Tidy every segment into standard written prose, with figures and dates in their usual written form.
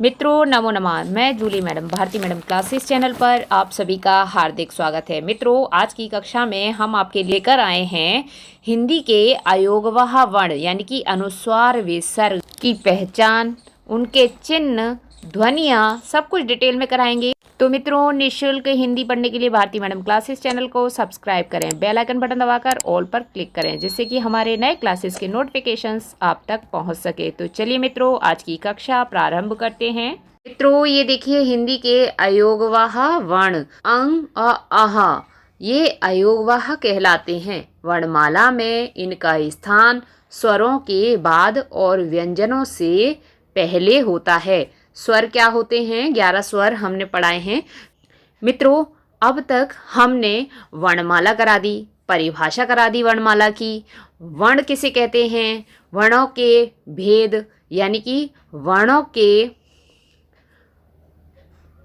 मित्रों नमो नमः। मैं Julie madam Bharati madam classes channel पर आप सभी का हार्दिक स्वागत है। मित्रों आज की कक्षा में हम आपके लेकर आए हैं हिंदी के अयोगवाह वर्ण यानी कि अनुस्वार विसर्ग की पहचान, उनके चिन्ह, ध्वनियाँ सब कुछ डिटेल में कराएंगे। तो मित्रों निःशुल्क हिंदी पढ़ने के लिए भारती मैडम क्लासेस चैनल को सब्सक्राइब करें, बेल आइकन बटन दबाकर ऑल पर क्लिक करें जिससे कि हमारे नए क्लासेस के नोटिफिकेशंस आप तक पहुंच सके। तो चलिए मित्रों आज की कक्षा प्रारंभ करते हैं। मित्रों ये देखिए हिंदी के अयोगवाह वर्ण अंग और आहा ये अयोगवाह कहलाते हैं। वर्णमाला में इनका स्थान स्वरों के बाद और व्यंजनों से पहले होता है। स्वर क्या होते हैं? 11 स्वर हमने पढ़ाए हैं। मित्रों अब तक हमने वर्णमाला करा दी, परिभाषा करा दी वर्णमाला की, वर्ण किसे कहते हैं, वर्णों के भेद यानी कि वर्णों के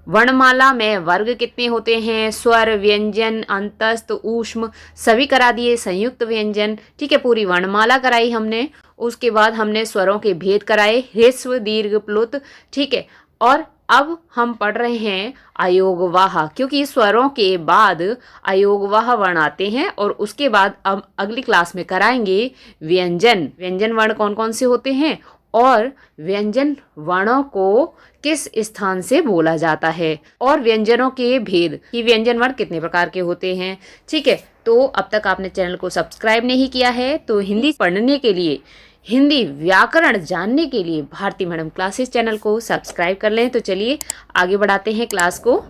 वर्णमाला में वर्ग कितने होते हैं, स्वर, व्यंजन, अंतस्थ, ऊष्म सभी करा दिए, संयुक्त व्यंजन, ठीक है। पूरी वर्णमाला कराई हमने। उसके बाद हमने स्वरों के भेद कराए, ह्रस्व, दीर्घ, प्लुत, ठीक है। और अब हम पढ़ रहे हैं अयोगवाह, क्योंकि स्वरों के बाद अयोगवाह वर्ण आते हैं और उसके बाद अब अगली क्लास में कराएंगे व्यंजन। व्यंजन वर्ण कौन कौन से होते हैं और व्यंजन वर्णों को किस स्थान से बोला जाता है और व्यंजनों के भेद कि व्यंजन वर्ण कितने प्रकार के होते हैं, ठीक है। तो अब तक आपने चैनल को सब्सक्राइब नहीं किया है तो हिंदी पढ़ने के लिए, हिंदी व्याकरण जानने के लिए भारती मैडम क्लासेस चैनल को सब्सक्राइब कर लें। तो चलिए आगे बढ़ाते हैं क्लास को।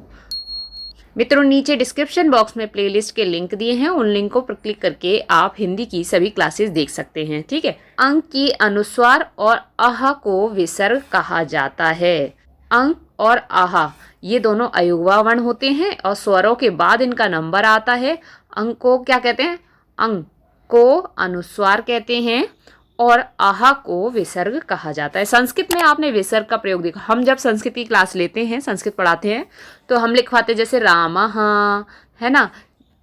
मित्रों नीचे डिस्क्रिप्शन बॉक्स में प्लेलिस्ट के लिंक दिए हैं, उन लिंकों पर क्लिक करके आप हिंदी की सभी क्लासेस देख सकते हैं, ठीक है। अंक की अनुस्वार और आह को विसर्ग कहा जाता है। अंक और आह ये दोनों अयुग्मा वर्ण होते हैं और स्वरों के बाद इनका नंबर आता है। अंक को क्या कहते हैं? अंक को अनुस्वार कहते हैं और आहा को विसर्ग कहा जाता है। संस्कृत में आपने विसर्ग का प्रयोग देखा। हम जब संस्कृत की क्लास लेते हैं, संस्कृत पढ़ाते हैं तो हम लिखवाते जैसे रामः, है ना।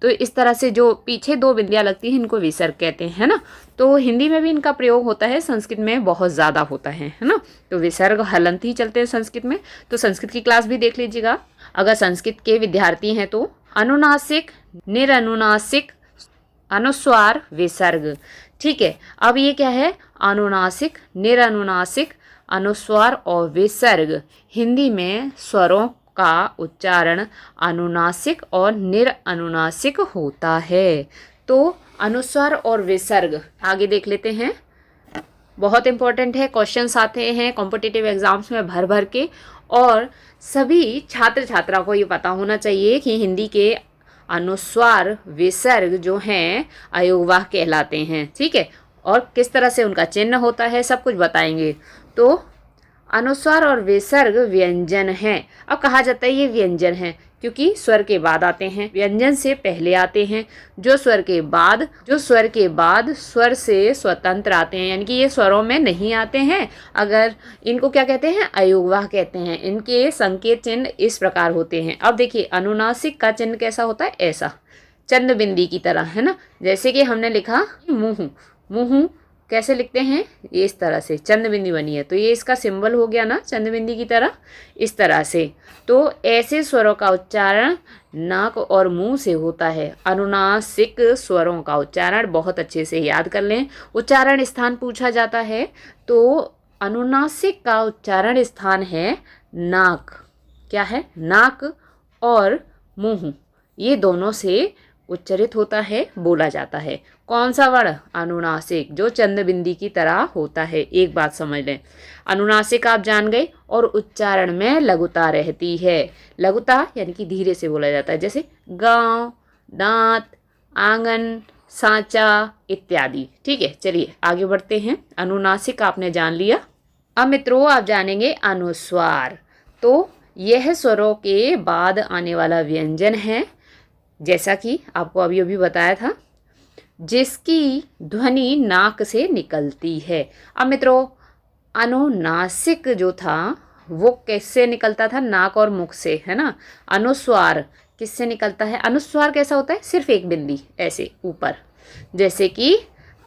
तो इस तरह से जो पीछे दो बिंदियां लगती हैं इनको विसर्ग कहते हैं, है ना। तो हिंदी में भी इनका प्रयोग होता है, संस्कृत में बहुत ज़्यादा होता है ना। तो विसर्ग हलंत ही चलते हैं संस्कृत में। तो संस्कृत की क्लास भी देख लीजिएगा अगर संस्कृत के विद्यार्थी हैं तो। अनुनासिक, निरनुनासिक, अनुस्वार, विसर्ग, ठीक है। अब ये क्या है? अनुनासिक, निरनुनासिक, अनुस्वार और विसर्ग। हिंदी में स्वरों का उच्चारण अनुनासिक और निरनुनासिक होता है। तो अनुस्वार और विसर्ग आगे देख लेते हैं। बहुत इंपॉर्टेंट है, क्वेश्चंस आते हैं कॉम्पिटिटिव एग्जाम्स में भर भर के, और सभी छात्र छात्रा को ये पता होना चाहिए कि हिंदी के अनुस्वार विसर्ग जो हैं अयोगवाह कहलाते हैं, ठीक है। और किस तरह से उनका चिन्ह होता है सब कुछ बताएंगे। तो अनुस्वार और विसर्ग व्यंजन हैं। अब कहा जाता है ये व्यंजन हैं क्योंकि स्वर के बाद आते हैं, व्यंजन से पहले आते हैं। जो स्वर के बाद स्वर से स्वतंत्र आते हैं, यानी कि ये स्वरों में नहीं आते हैं, अगर इनको क्या कहते हैं? अयोगवाह कहते हैं। इनके संकेत चिन्ह इस प्रकार होते हैं। अब देखिए अनुनासिक का चिन्ह कैसा होता है? ऐसा चंद्र बिंदी की तरह, है ना। जैसे कि हमने लिखा मुँह, मुँह कैसे लिखते हैं? ये इस तरह से चंद्र बिंदी बनी है तो ये इसका सिंबल हो गया ना, चंद्र बिंदी की तरह, इस तरह से। तो ऐसे स्वरों का उच्चारण नाक और मुंह से होता है। अनुनासिक स्वरों का उच्चारण बहुत अच्छे से याद कर लें। उच्चारण स्थान पूछा जाता है तो अनुनासिक का उच्चारण स्थान है नाक। क्या है? नाक और मुंह, ये दोनों से उच्चरित होता है, बोला जाता है। कौन सा वर्ण? अनुनासिक, जो चंद्र बिंदी की तरह होता है। एक बात समझ लें, अनुनासिक आप जान गए और उच्चारण में लघुता रहती है। लघुता यानी कि धीरे से बोला जाता है, जैसे गांव, दांत, आंगन, सांचा इत्यादि, ठीक है। चलिए आगे बढ़ते हैं। अनुनासिक आपने जान लिया। अब मित्रों आप जानेंगे अनुस्वार। तो यह स्वरों के बाद आने वाला व्यंजन है, जैसा कि आपको अभी अभी बताया था, जिसकी ध्वनि नाक से निकलती है। अब मित्रों अनुनासिक जो था वो कैसे निकलता था? नाक और मुख से, है ना। अनुस्वार किससे निकलता है? अनुस्वार कैसा होता है? सिर्फ एक बिंदी ऐसे ऊपर, जैसे कि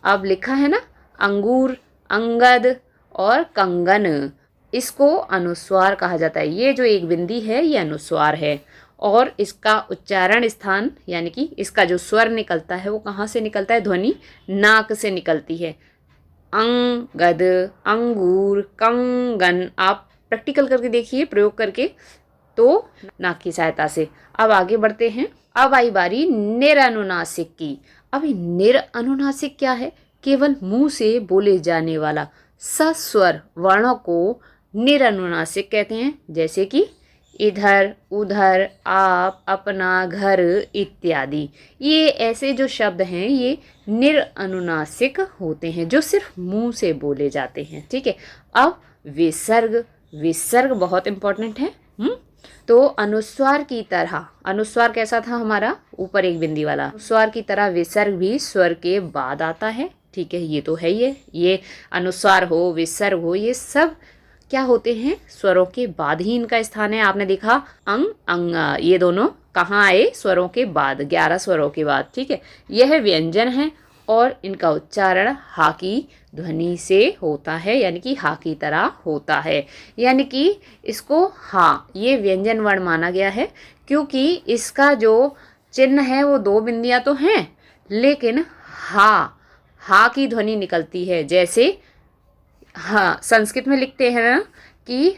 अब लिखा है ना अंगूर, अंगद और कंगन, इसको अनुस्वार कहा जाता है। ये जो एक बिंदी है ये अनुस्वार है और इसका उच्चारण स्थान यानी कि इसका जो स्वर निकलता है वो कहाँ से निकलता है? ध्वनि नाक से निकलती है। अंगद, अंगूर, कंगन। आप प्रैक्टिकल करके देखिए, प्रयोग करके, तो नाक की सहायता से। अब आगे बढ़ते हैं। अब आई बारी निरनुनासिक की। अब निरनुनासिक क्या है? केवल मुंह से बोले जाने वाला सस्वर वर्णों को निरनुनासिक कहते हैं, जैसे कि इधर, उधर, आप, अपना, घर इत्यादि। ये ऐसे जो शब्द हैं ये निरनुनासिक होते हैं जो सिर्फ मुंह से बोले जाते हैं। ठीक है। अब विसर्ग, विसर्ग बहुत इंपॉर्टेंट है। तो अनुस्वार की तरह, अनुस्वार कैसा था हमारा? ऊपर एक बिंदी वाला। अनुस्वार की तरह विसर्ग भी स्वर के बाद आता है। ठीक है, ये तो है ही है। ये अनुस्वार हो, विसर्ग हो, ये सब क्या होते हैं? स्वरों के बाद ही इनका स्थान है। आपने देखा अंग, अंगा, ये दोनों कहाँ आए? स्वरों के बाद, 11 स्वरों के बाद। ठीक है, यह व्यंजन है और इनका उच्चारण हा की ध्वनि से होता है, यानी कि हा की तरह होता है। यानी कि इसको हा, ये व्यंजन वर्ण माना गया है क्योंकि इसका जो चिन्ह है वो 2 बिंदियां तो हैं, लेकिन हा की ध्वनि निकलती है। जैसे हाँ, संस्कृत में लिखते हैं ना कि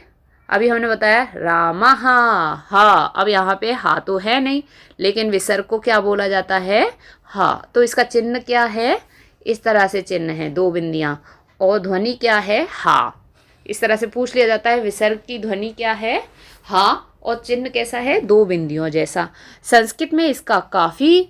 अभी हमने बताया रामा हा। अब यहाँ पे हा तो है नहीं, लेकिन विसर्ग को क्या बोला जाता है? हा। तो इसका चिन्ह क्या है? इस तरह से चिन्ह है, 2 बिंदियां, और ध्वनि क्या है? हा। इस तरह से पूछ लिया जाता है विसर्ग की ध्वनि क्या है? हा, और चिन्ह कैसा है? 2 बिंदियों जैसा। संस्कृत में इसका काफ़ी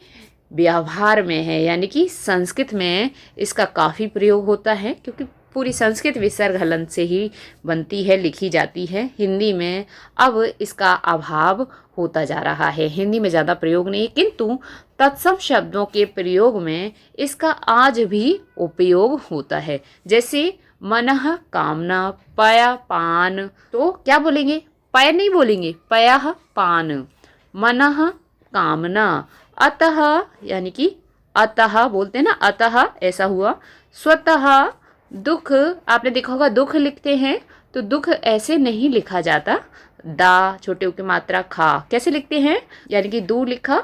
व्यवहार में है, यानी कि संस्कृत में इसका काफ़ी प्रयोग होता है क्योंकि पूरी संस्कृत विसर्ग हलंत से ही बनती है, लिखी जाती है। हिंदी में अब इसका अभाव होता जा रहा है, हिंदी में ज़्यादा प्रयोग नहीं, किंतु तत्सम शब्दों के प्रयोग में इसका आज भी उपयोग होता है। जैसे मनः कामना, पया पान, तो क्या बोलेंगे? पय नहीं बोलेंगे, पयः पान। मनः कामना, अतः यानी कि अतः बोलते हैं ना, अतः ऐसा हुआ। स्वतः दुख, आपने देखा होगा दुख लिखते हैं तो दुख ऐसे नहीं लिखा जाता, दा छोटे की मात्रा खा कैसे लिखते हैं? यानी कि दू लिखा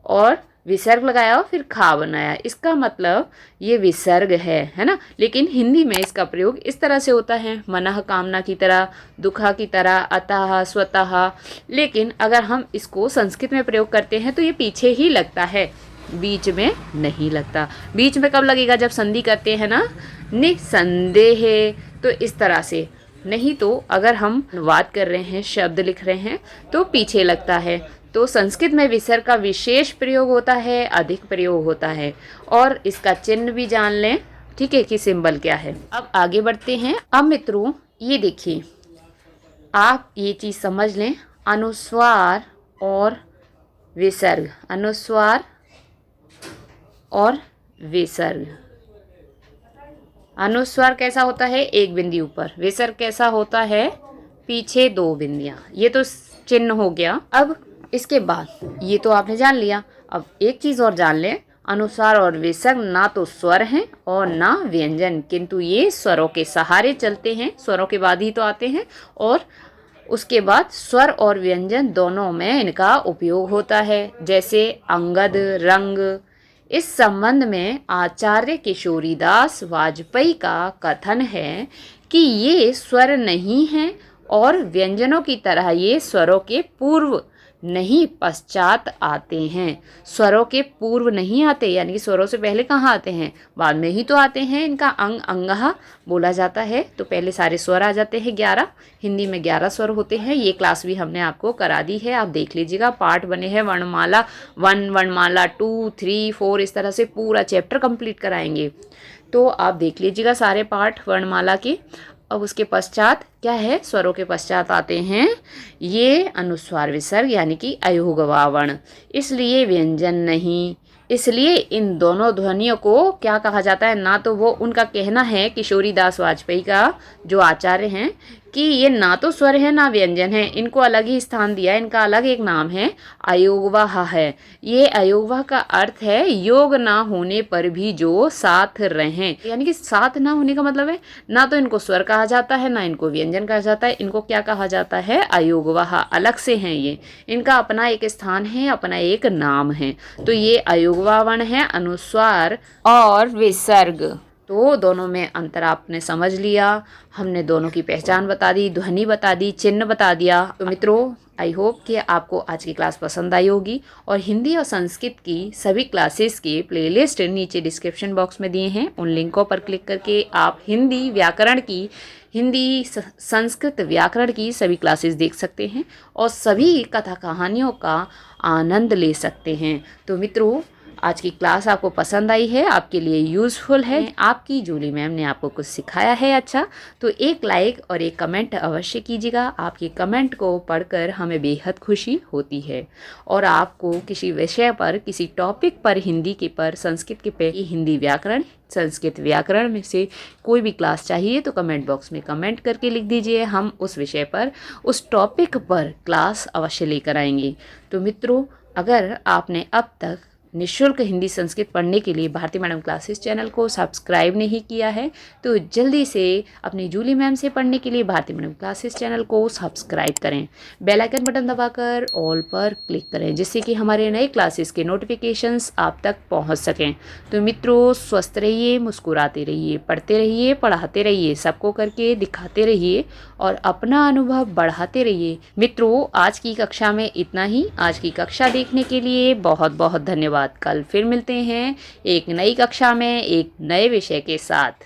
और विसर्ग लगाया फिर खा बनाया, इसका मतलब ये विसर्ग है ना। लेकिन हिंदी में इसका प्रयोग इस तरह से होता है, मनः कामना की तरह, दुखा की तरह, अतः, स्वतः। लेकिन अगर हम इसको संस्कृत में प्रयोग करते हैं तो ये पीछे ही लगता है, बीच में नहीं लगता। बीच में कब लगेगा? जब संधि करते हैं ना, निसंदेह, तो इस तरह से। नहीं तो अगर हम अनुवाद कर रहे हैं, शब्द लिख रहे हैं तो पीछे लगता है। तो संस्कृत में विसर्ग का विशेष प्रयोग होता है, अधिक प्रयोग होता है, और इसका चिन्ह भी जान लें, ठीक है, कि सिंबल क्या है। अब आगे बढ़ते हैं। अब मित्रों ये देखिए, आप ये चीज़ समझ लें, अनुस्वार और विसर्ग, अनुस्वार और विसर्ग। अनुस्वार कैसा होता है? 1 बिंदी ऊपर। विसर्ग कैसा होता है? पीछे 2 बिंदियां। ये तो चिन्ह हो गया। अब इसके बाद ये तो आपने जान लिया। अब एक चीज़ और जान लें, अनुस्वार और विसर्ग ना तो स्वर हैं और ना व्यंजन, किंतु ये स्वरों के सहारे चलते हैं, स्वरों के बाद ही तो आते हैं, और उसके बाद स्वर और व्यंजन दोनों में इनका उपयोग होता है। जैसे अंगद, रंग। इस संबंध में आचार्य किशोरीदास वाजपेयी का कथन है कि ये स्वर नहीं हैं और व्यंजनों की तरह ये स्वरों के पूर्व नहीं पश्चात आते हैं। स्वरों के पूर्व नहीं आते, यानी कि स्वरों से पहले कहाँ आते हैं? बाद में ही तो आते हैं। इनका अंग अंगहा बोला जाता है, तो पहले सारे स्वर आ जाते हैं 11। हिंदी में 11 स्वर होते हैं। ये क्लास भी हमने आपको करा दी है, आप देख लीजिएगा। पार्ट बने हैं वर्णमाला 1, वर्णमाला 2, 3, 4, इस तरह से पूरा चैप्टर कंप्लीट कराएंगे, तो आप देख लीजिएगा सारे पार्ट वर्णमाला के। अब उसके पश्चात क्या है? स्वरों के पश्चात आते हैं ये अनुस्वार विसर्ग, यानी कि अयोगवावर्ण। इसलिए व्यंजन नहीं, इसलिए इन दोनों ध्वनियों को क्या कहा जाता है? ना तो वो, उनका कहना है किशोरीदास वाजपेयी का, जो आचार्य हैं, जबकि ये ना तो स्वर है ना व्यंजन है, इनको अलग ही स्थान दिया है, इनका अलग एक नाम है, अयोगवाह है। ये अयोगवाह का अर्थ है योग ना होने पर भी जो साथ रहें, यानी कि साथ ना होने का मतलब है ना तो इनको स्वर कहा जाता है ना इनको व्यंजन कहा जाता है, इनको क्या कहा जाता है, अयोगवाह, अलग से हैं ये, इनका अपना एक स्थान है, अपना एक नाम है। तो ये अयोगवाह वर्ण है, अनुस्वार और विसर्ग। तो दोनों में अंतर आपने समझ लिया, हमने दोनों की पहचान बता दी, ध्वनि बता दी, चिन्ह बता दिया। तो मित्रों, आई होप कि आपको आज की क्लास पसंद आई होगी, और हिंदी और संस्कृत की सभी क्लासेस के प्लेलिस्ट नीचे डिस्क्रिप्शन बॉक्स में दिए हैं, उन लिंकों पर क्लिक करके आप हिंदी संस्कृत व्याकरण की सभी क्लासेस देख सकते हैं और सभी कथा कहानियों का आनंद ले सकते हैं। तो मित्रों, आज की क्लास आपको पसंद आई है, आपके लिए यूज़फुल है, आपकी जूली मैम ने आपको कुछ सिखाया है अच्छा, तो एक लाइक और एक कमेंट अवश्य कीजिएगा। आपके कमेंट को पढ़कर हमें बेहद खुशी होती है। और आपको किसी विषय पर, किसी टॉपिक पर, हिंदी के पर, संस्कृत के पे, हिंदी व्याकरण, संस्कृत व्याकरण में से कोई भी क्लास चाहिए तो कमेंट बॉक्स में कमेंट करके लिख दीजिए, हम उस विषय पर, उस टॉपिक पर क्लास अवश्य लेकर आएंगे। तो मित्रों, अगर आपने अब तक निःशुल्क हिंदी संस्कृत पढ़ने के लिए भारती मैडम क्लासेस चैनल को सब्सक्राइब नहीं किया है तो जल्दी से अपनी जूली मैम से पढ़ने के लिए भारती मैडम क्लासेस चैनल को सब्सक्राइब करें, बेल आइकन बटन दबाकर ऑल पर क्लिक करें, जिससे कि हमारे नए क्लासेस के नोटिफिकेशंस आप तक पहुंच सकें। तो मित्रों, स्वस्थ रहिए, मुस्कुराते रहिए, पढ़ते रहिए, पढ़ाते रहिए, सबको करके दिखाते रहिए और अपना अनुभव बढ़ाते रहिए। मित्रों, आज की कक्षा में इतना ही। आज की कक्षा देखने के लिए बहुत बहुत धन्यवाद। कल फिर मिलते हैं एक नई कक्षा में एक नए विषय के साथ।